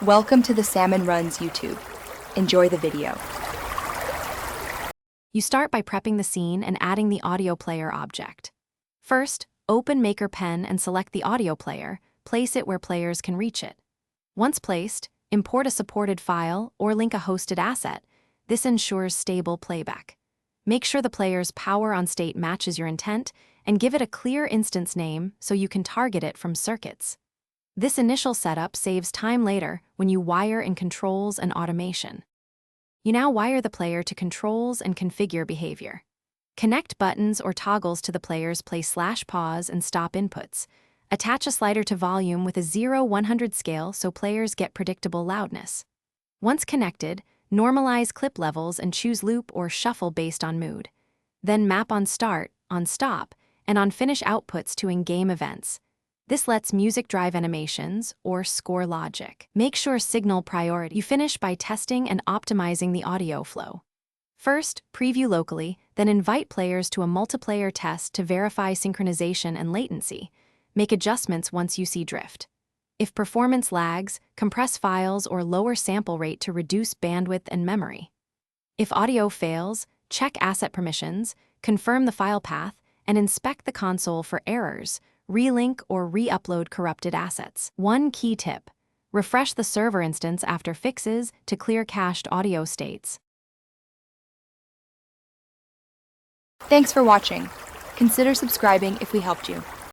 Welcome to the Salmon Runs YouTube. Enjoy the video. You start by prepping the scene and adding the audio player object. First, open Maker Pen and select the audio player, place it where players can reach it. Once placed, import a supported file or link a hosted asset. This ensures stable playback. Make sure the player's power on state matches your intent and give it a clear instance name so you can target it from circuits. This initial setup saves time later when you wire in controls and automation. You now wire the player to controls and configure behavior. Connect buttons or toggles to the player's play / pause and stop inputs. Attach a slider to volume with a 0-100 scale so players get predictable loudness. Once connected, normalize clip levels and choose loop or shuffle based on mood. Then map on start, on stop, and on finish outputs to in-game events. This lets music drive animations or score logic. Make sure signal priority. You finish by testing and optimizing the audio flow. First, preview locally, then invite players to a multiplayer test to verify synchronization and latency. Make adjustments once you see drift. If performance lags, compress files or lower sample rate to reduce bandwidth and memory. If audio fails, check asset permissions, confirm the file path, and inspect the console for errors. Relink or re-upload corrupted assets. One key tip: refresh the server instance after fixes to clear cached audio states. Thanks for watching. Consider subscribing if we helped you.